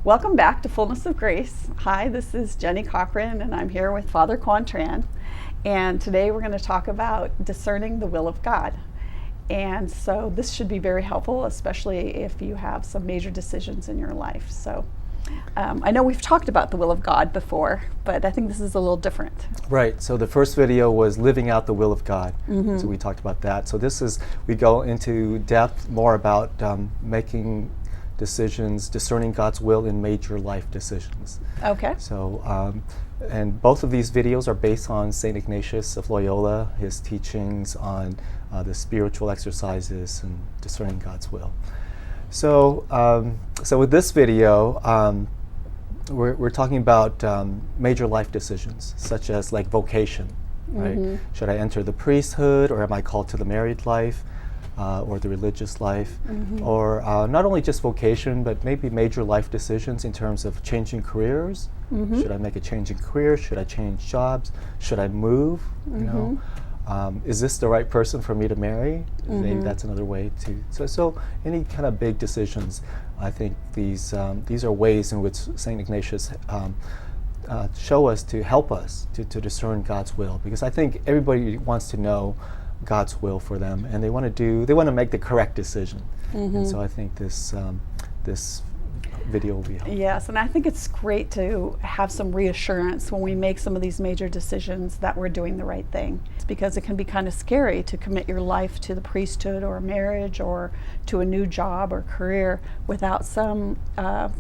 Welcome back to Fullness of Grace. Hi, this is Jenny Cochran, and I'm here with Father Quan Tran. And today we're going to talk about discerning the will of God. And so this should be very helpful, especially if you have some major decisions in your life. So I know we've talked about the will of God before, but I think this is a little different. Right. So the first video was living out the will of God. So we talked about that. So we go into depth more about making decisions, discerning God's will in major life decisions. Okay. So, and both of these videos are based on St. Ignatius of Loyola, his teachings on the spiritual exercises and discerning God's will. So, so with this video, we're talking about major life decisions, such as like vocation, right? Should I enter the priesthood, or am I called to the married life? Or the religious life, or not only just vocation, but maybe major life decisions in terms of changing careers. Should I make a change in career? Should I change jobs? Should I move? You know, is this the right person for me to marry? Maybe that's another way to. So any kind of big decisions, I think these are ways in which Saint Ignatius show us to help us to discern God's will, because I think everybody wants to know God's will for them, and they want to make the correct decision. And so I think this video will be helpful. Yes, and I think it's great to have some reassurance when we make some of these major decisions that we're doing the right thing. It's because it can be kind of scary to commit your life to the priesthood or marriage or to a new job or career without some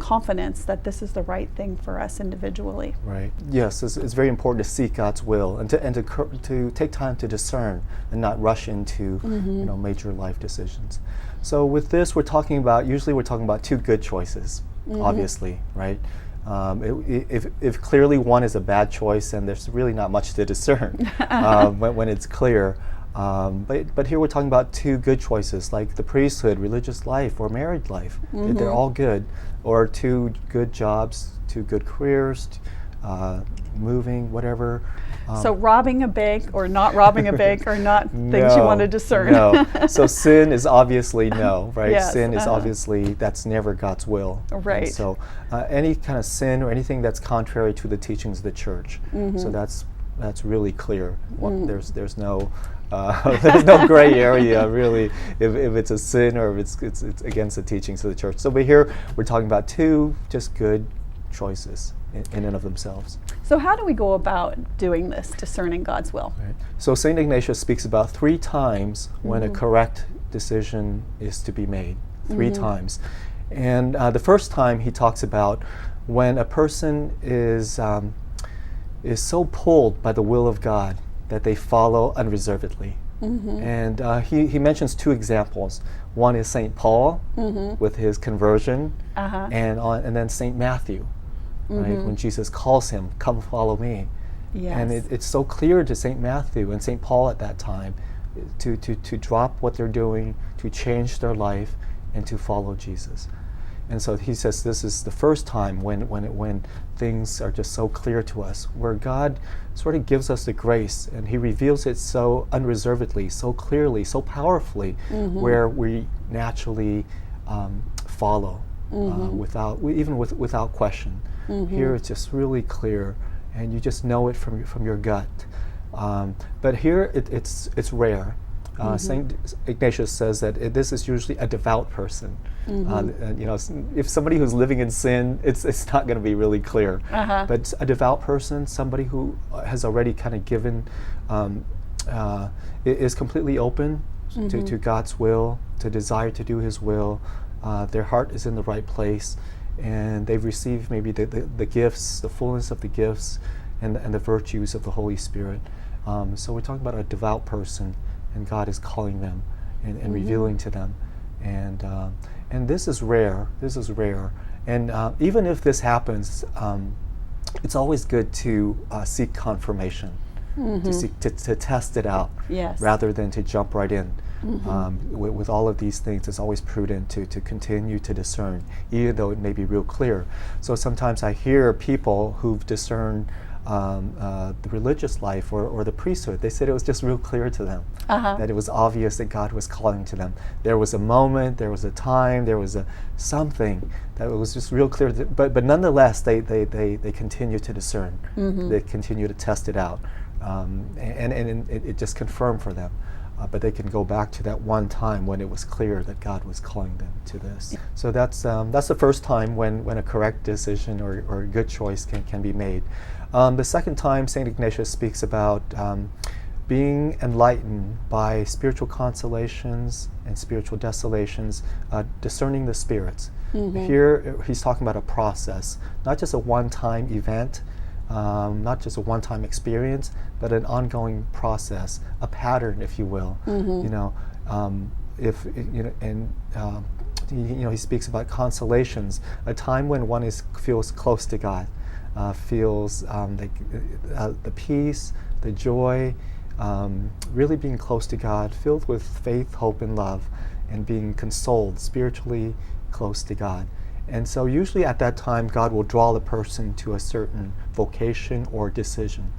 confidence that this is the right thing for us individually. Right. Yes, it's very important to seek God's will and to take time to discern and not rush into major life decisions. So with this, usually we're talking about two good choices. Obviously, right? If clearly one is a bad choice, then there's really not much to discern when it's clear. But here we're talking about two good choices, like the priesthood, religious life, or married life. They're all good. Or two good jobs, two good careers, moving, whatever. So robbing a bank or not robbing a bank are not things you want to discern. No. So sin is obviously no, right? Yes, sin is obviously, that's never God's will. Right. And so any kind of sin or anything that's contrary to the teachings of the church. So that's really clear. There's no there's no gray area really if it's a sin or if it's against the teachings of the church. So but here we're talking about two just good choices in and of themselves. So how do we go about doing this, discerning God's will? Right. So St. Ignatius speaks about 3 times when a correct decision is to be made. 3 times. And the first time he talks about when a person is so pulled by the will of God that they follow unreservedly. And he mentions 2 examples. One is St. Paul with his conversion, and then St. Matthew. Right, when Jesus calls him, "Come follow me." Yes. And it's so clear to St. Matthew and St. Paul at that time to drop what they're doing, to change their life, and to follow Jesus. And so he says this is the first time when things are just so clear to us, where God sort of gives us the grace, and he reveals it so unreservedly, so clearly, so powerfully, where we naturally follow without question. Here it's just really clear, and you just know it from your gut. But here it's rare. Saint Ignatius says that this is usually a devout person. If somebody who's living in sin, it's not going to be really clear. But a devout person, somebody who has already kind of given, is completely open to God's will, to desire to do His will. Their heart is in the right place, and they've received maybe the gifts, the fullness of the gifts, and the virtues of the Holy Spirit. So we're talking about a devout person, and God is calling them and revealing to them, and this is rare. This is rare, and even if this happens, it's always good to seek confirmation, to test it out, rather than to jump right in. With all of these things, it's always prudent to continue to discern, even though it may be real clear. So sometimes I hear people who've discerned the religious life or the priesthood. They said it was just real clear to them, that it was obvious that God was calling to them. There was a moment, there was a time, there was something that was just real clear. But nonetheless, they continue to discern. They continue to test it out, and it just confirmed for them. But they can go back to that one time when it was clear that God was calling them to this. So that's the first time when a correct decision or a good choice can be made. The second time, St. Ignatius speaks about being enlightened by spiritual consolations and spiritual desolations, discerning the spirits. Here he's talking about a process, not just a one-time event, not just a one-time experience, but an ongoing process, a pattern, if you will. He speaks about consolations, a time when one feels close to God, feels the peace, the joy, really being close to God, filled with faith, hope, and love, and being consoled, spiritually close to God. And so usually at that time, God will draw the person to a certain vocation or decision.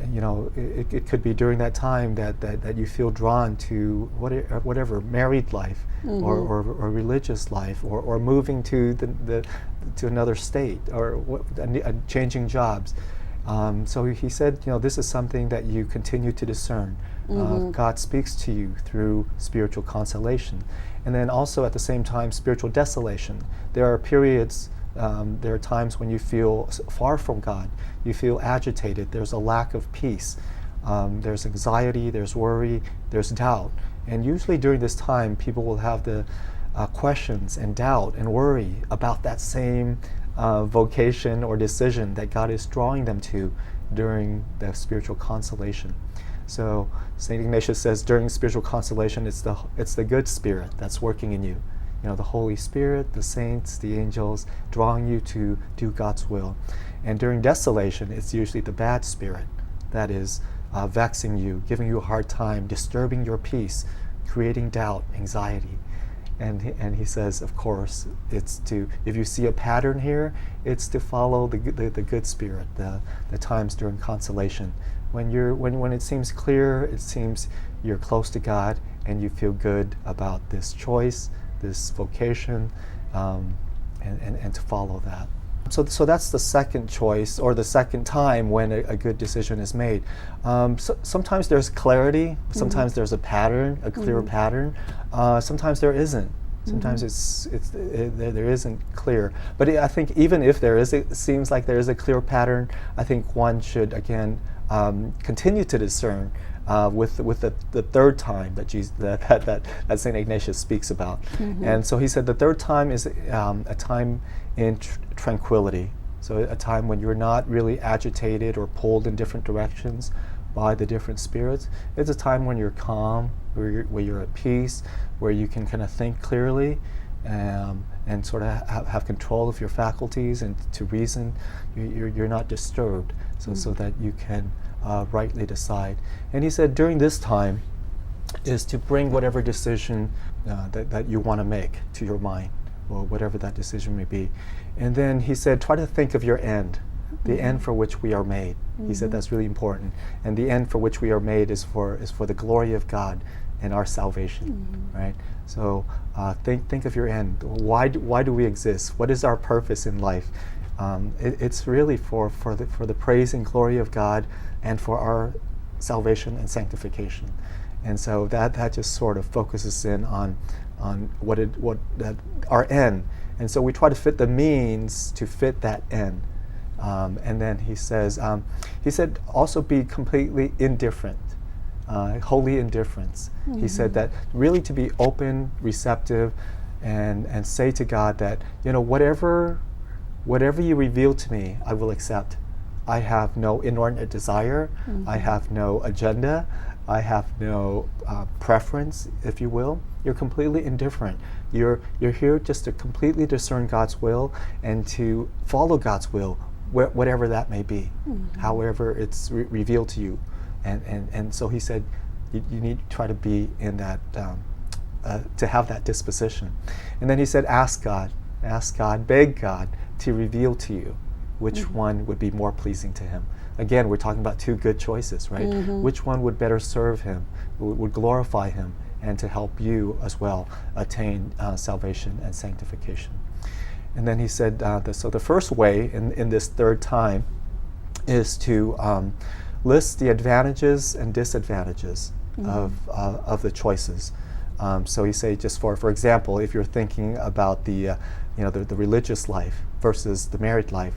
It could be during that time that you feel drawn to whatever married life or religious life or moving to to another state or changing jobs. So he said, this is something that you continue to discern. God speaks to you through spiritual consolation. And then also at the same time, spiritual desolation. There are periods, there are times when you feel far from God. You feel agitated. There's a lack of peace. There's anxiety, there's worry, there's doubt. And usually during this time, people will have the questions and doubt and worry about that same vocation or decision that God is drawing them to during the spiritual consolation. So St. Ignatius says during spiritual consolation, it's the good spirit that's working in you. The Holy Spirit, the saints, the angels, drawing you to do God's will. And during desolation, it's usually the bad spirit that is vexing you, giving you a hard time, disturbing your peace, creating doubt, anxiety. And he says, of course, if you see a pattern here, it's to follow the good spirit, the times during consolation. When it seems clear, it seems you're close to God, and you feel good about this choice, this vocation, and to follow that. So that's the second choice, or the second time when a good decision is made. Sometimes there's clarity, sometimes there's a pattern, a clear pattern. Sometimes there isn't. Sometimes there isn't clear. But I think even if it seems like there is a clear pattern, I think one should again continue to discern with the third time that St. Ignatius speaks about. And so he said the third time is a time in tranquility. So a time when you're not really agitated or pulled in different directions by the different spirits. It's a time when you're calm, where you're at peace, where you can kind of think clearly and sort of have control of your faculties and to reason. You're not disturbed, so that you can rightly decide. And he said during this time is to bring whatever decision that you want to make to your mind, or whatever that decision may be. And then he said, try to think of your end, the end for which we are made. He said that's really important. And the end for which we are made is for the glory of God and our salvation, right? So think of your end. Why do we exist? What is our purpose in life? It's really for the praise and glory of God and for our salvation and sanctification. And so that just sort of focuses in on our end. And so we try to fit the means to fit that end. And then he said also be completely indifferent, holy indifference. He said that really to be open, receptive, and say to God that, whatever you reveal to me, I will accept. I have no inordinate desire. I have no agenda. I have no preference, if you will. You're completely indifferent. You're here just to completely discern God's will and to follow God's will, whatever that may be, however it's revealed to you. And so he said, you need to try to be in that, to have that disposition. And then he said, ask God, beg God to reveal to you which one would be more pleasing to him. Again, we're talking about two good choices, right? Which one would better serve him, would glorify him, and to help you as well attain salvation and sanctification. And then he said, so the first way in this third time is to list the advantages and disadvantages of the choices. So he say, just for example, if you're thinking about the religious life versus the married life,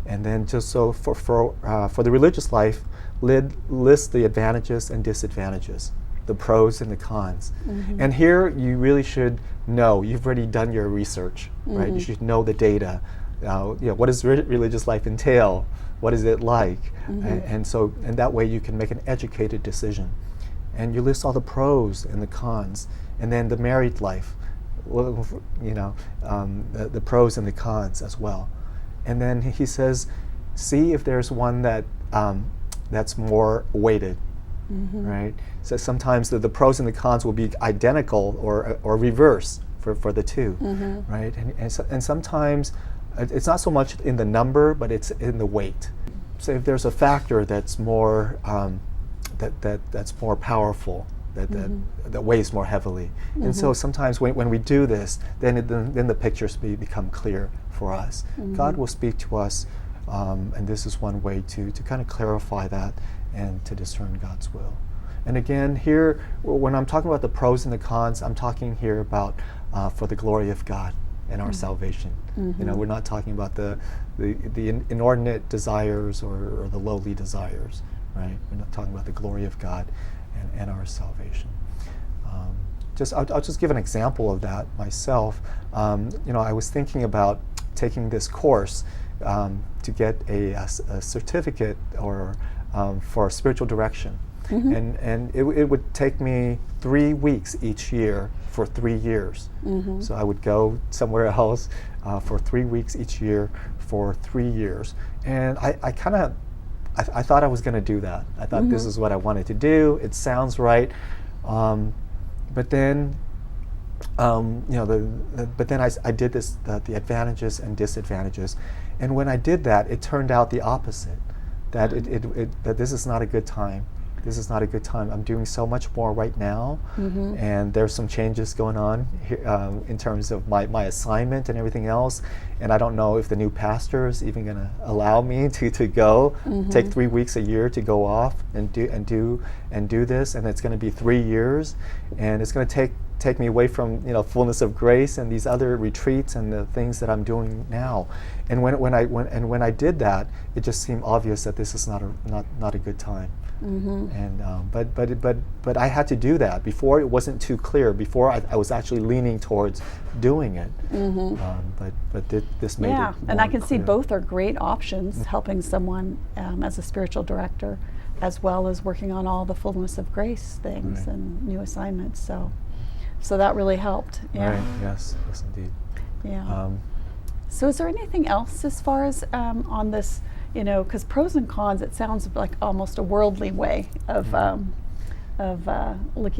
and then just so for the religious life, list the advantages and disadvantages, the pros and the cons. And here you really should know, you've already done your research, right? You should know the data. What does religious life entail? What is it like? And that way you can make an educated decision. And you list all the pros and the cons. And then the married life, the pros and the cons as well. And then he says, see if there's one that's more weighted, right? So sometimes the pros and the cons will be identical or reverse for the two, right? And sometimes it's not so much in the number, but it's in the weight. So if there's a factor that's more that's more powerful, that weighs more heavily. And so sometimes when we do this, then the pictures become clear for us. God will speak to us, and this is one way to kind of clarify that and to discern God's will. And again, here, when I'm talking about the pros and the cons, I'm talking here about for the glory of God and our salvation. We're not talking about the inordinate desires or the lowly desires, right? We're not talking about the glory of God and our salvation. I'll just give an example of that myself. I was thinking about taking this course to get a certificate or for spiritual direction. And it would take me 3 weeks each year for 3 years. So I would go somewhere else for 3 weeks each year for 3 years. And I thought I was going to do that. I thought this is what I wanted to do. It sounds right. But then, I did this, the advantages and disadvantages. And when I did that, it turned out the opposite, that that this is not a good time. This is not a good time. I'm doing so much more right now, and there's some changes going on here, in terms of my assignment and everything else. And I don't know if the new pastor is even going to allow me to go take 3 weeks a year to go off and do this. And it's going to be 3 years, and it's going to take me away from fullness of grace and these other retreats and the things that I'm doing now. And when I did that, it just seemed obvious that this is not a good time. And but I had to do that. Before it wasn't too clear. Before I was actually leaning towards doing it. But this made it and I can see clear. both are great options, helping someone as a spiritual director, as well as working on all the fullness of grace things and new assignments. So that really helped. Right. Yes, indeed. Yeah. So is there anything else as far as on this? Because pros and cons, it sounds like almost a worldly way of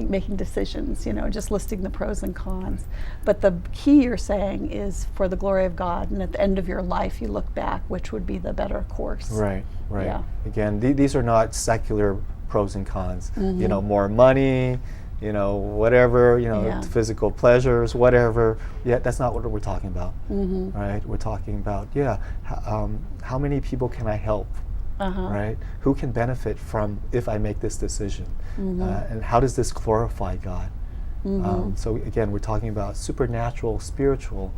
making decisions. Just listing the pros and cons. But the key you're saying is for the glory of God, and at the end of your life, you look back, which would be the better course. Right. Yeah. Again, these are not secular pros and cons. More money. Whatever, physical pleasures, whatever. Yeah, that's not what we're talking about, right? We're talking about, how many people can I help, right? Who can benefit from if I make this decision? And how does this glorify God? So again, we're talking about supernatural, spiritual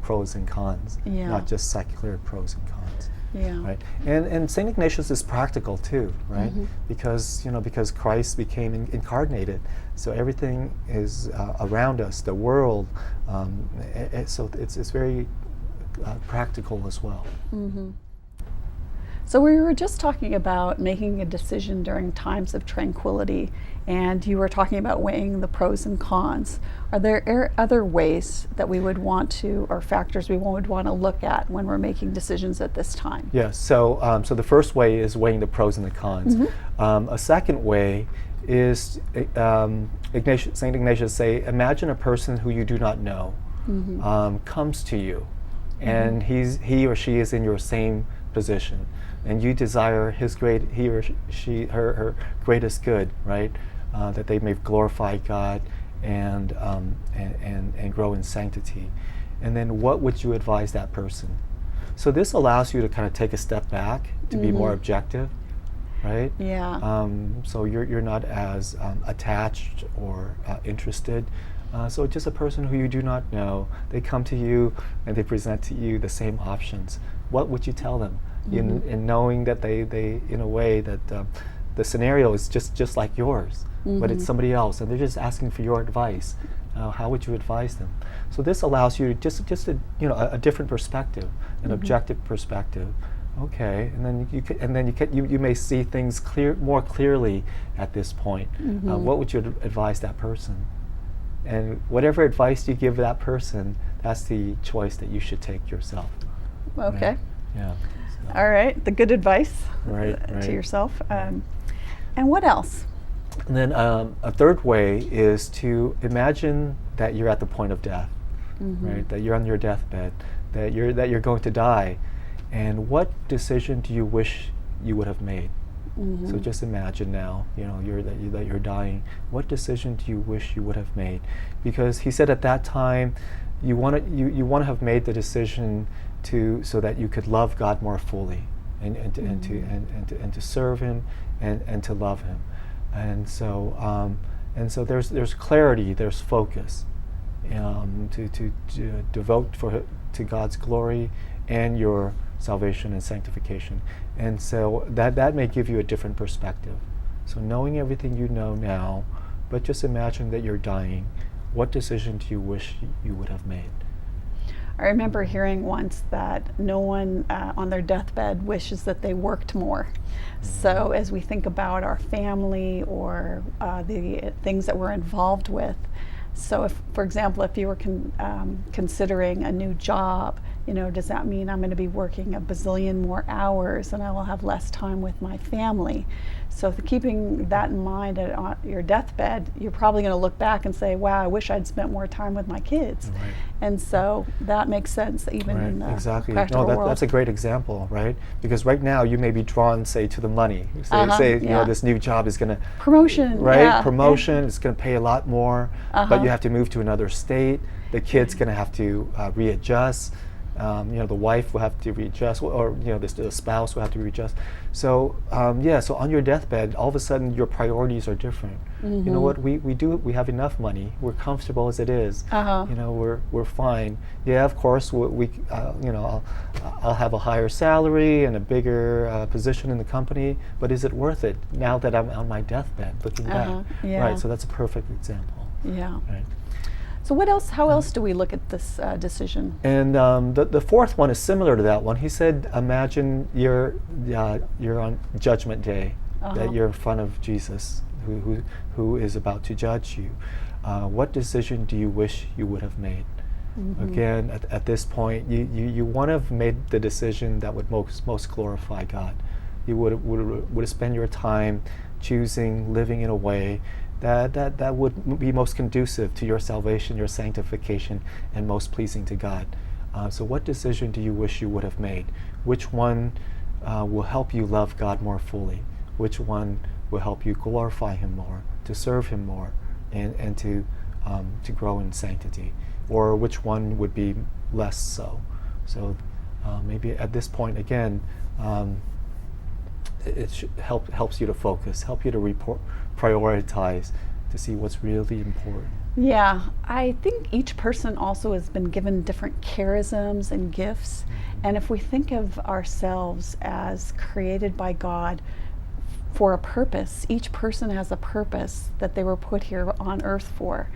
pros and cons, not just secular pros and cons. Right, and Saint Ignatius is practical too, right? Because Christ became incarnated, so everything is around us, the world. So it's very practical as well. So we were just talking about making a decision during times of tranquility, and you were talking about weighing the pros and cons. Are there other ways that we would want to, or factors we would want to look at when we're making decisions at this time? Yes. So the first way is weighing the pros and the cons. A second way is Saint Ignatius say, imagine a person who you do not know comes to you, and he or she is in your same position, and you desire he or she, her greatest good, right? That they may glorify God and grow in sanctity. And then what would you advise that person? So this allows you to kind of take a step back, to be more objective, right? Yeah. So you're not as attached or interested. So just a person who you do not know, they come to you and they present to you the same options. What would you tell them? In knowing that they in a way that the scenario is just like yours, but it's somebody else, and they're just asking for your advice. How would you advise them? So this allows you to just a different perspective, an objective perspective. Okay, and then you may see things more clearly at this point. What would you advise that person? And whatever advice you give that person, that's the choice that you should take yourself. Okay. Right? Yeah. So. All right. The good advice Right. to yourself. And what else? And then a third way is to imagine that you're at the point of death, right? That you're on your deathbed, that you're going to die, and what decision do you wish you would have made? So just imagine now, that you're dying. What decision do you wish you would have made? Because he said at that time, you want to have made the decision so that you could love God more fully, and to serve Him and to love Him. And so there's clarity, there's focus, to devote to God's glory and your salvation and sanctification. And so that may give you a different perspective. So knowing everything you know now, but just imagine that you're dying, what decision do you wish you would have made? I remember hearing once that no one on their deathbed wishes that they worked more. So as we think about our family or the things that we're involved with, so if, for example, if you were considering a new job, does that mean I'm going to be working a bazillion more hours and I will have less time with my family? So keeping that in mind on your deathbed, you're probably going to look back and say, wow, I wish I'd spent more time with my kids. Right. And so that makes sense even in the practical world. That's a great example, right? Because right now you may be drawn, say, to the money. Say this new job is going to... Promotion. Right? Yeah. Promotion, it's going to pay a lot more, but you have to move to another state. The kid's going to have to readjust. The wife will have to readjust, or the spouse will have to readjust. So so on your deathbed, all of a sudden your priorities are different. You know what? We have enough money. We're comfortable as it is. We're fine. Yeah, of course I'll have a higher salary and a bigger position in the company. But is it worth it now that I'm on my deathbed, looking back? Yeah. Right. So that's a perfect example. Yeah. Right. So what else? How else do we look at this decision? And the fourth one is similar to that one. He said, imagine you're on Judgment Day, that you're in front of Jesus, who is about to judge you. What decision do you wish you would have made? Again, at this point, you want to have made the decision that would most glorify God. You would spend your time choosing, living in a way that would be most conducive to your salvation, your sanctification, and most pleasing to God. So what decision do you wish you would have made? Which one will help you love God more fully? Which one will help you glorify Him more, to serve Him more, and to grow in sanctity? Or which one would be less so? So maybe at this point, again, it helps you to focus, help you to prioritize, to see what's really important. Yeah, I think each person also has been given different charisms and gifts. And if we think of ourselves as created by God for a purpose, each person has a purpose that they were put here on earth for.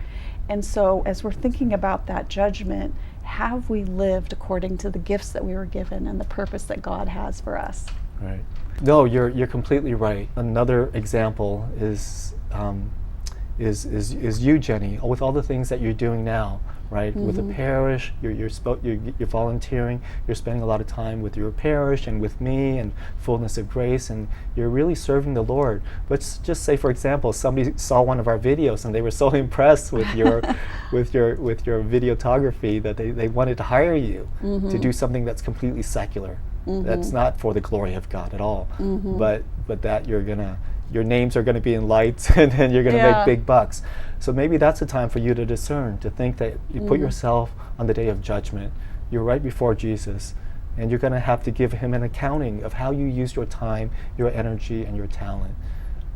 And so as we're thinking about that judgment, have we lived according to the gifts that we were given and the purpose that God has for us? Right. No, you're completely right. Another example is you, Jenny, with all the things that you're doing now, right? With the parish, you're volunteering. You're spending a lot of time with your parish and with me and Fullness of Grace, and you're really serving the Lord. Let's just say, for example, somebody saw one of our videos and they were so impressed with your with your videography that they wanted to hire you to do something that's completely secular. That's not for the glory of God at all. Mm-hmm. But that your names are gonna be in lights, and then you're gonna make big bucks. So maybe that's a time for you to discern, to think that you put yourself on the day of judgment. You're right before Jesus, and you're gonna have to give him an accounting of how you use your time, your energy, and your talent.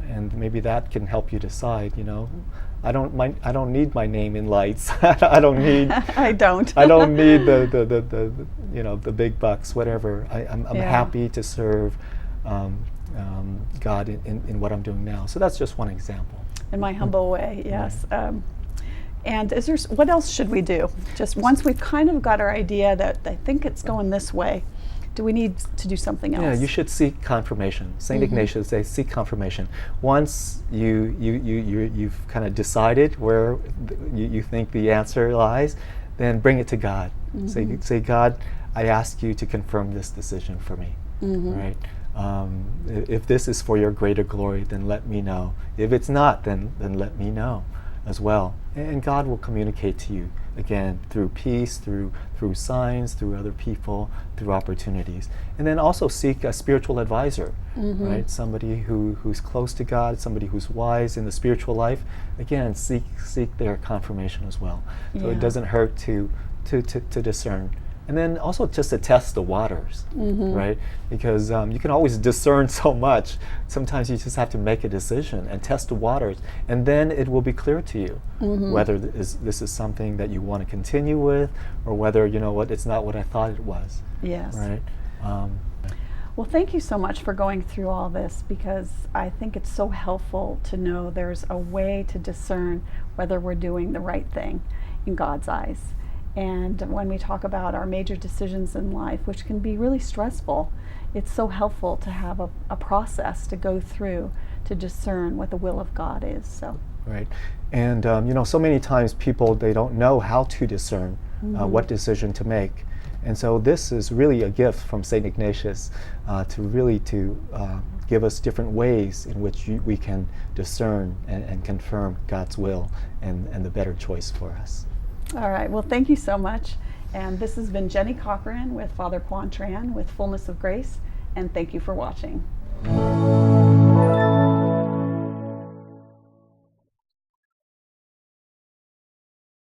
And maybe that can help you decide, I don't need my name in lights. I don't need I don't. I don't need the big bucks, whatever. I'm happy to serve God in what I'm doing now. So that's just one example. In my humble way, yes. And what else should we do? Just once we've kind of got our idea that I think it's going this way, do we need to do something else? Yeah, you should seek confirmation. Saint Ignatius says, seek confirmation. Once you've kind of decided where you think the answer lies, then bring it to God. Say, God, I ask you to confirm this decision for me. Right? If this is for your greater glory, then let me know. If it's not, then let me know as well. And God will communicate to you again through peace, through signs, through other people, through opportunities. And then also seek a spiritual advisor, right? Somebody who's close to God, somebody who's wise in the spiritual life. Again, seek their confirmation as well. So it doesn't hurt to discern. And then also just to test the waters, right? Because you can always discern so much. Sometimes you just have to make a decision and test the waters, and then it will be clear to you whether this is something that you want to continue with, or whether, it's not what I thought it was. Yes. Right? Well, thank you so much for going through all this, because I think it's so helpful to know there's a way to discern whether we're doing the right thing in God's eyes. And when we talk about our major decisions in life, which can be really stressful, it's so helpful to have a process to go through to discern what the will of God is. So. Right. And so many times people, they don't know how to discern what decision to make. And so this is really a gift from St. Ignatius to give us different ways in which we can discern and confirm God's will and the better choice for us. All right. Well, thank you so much. And this has been Jenny Cochran with Father Quan Tran with Fullness of Grace. And thank you for watching.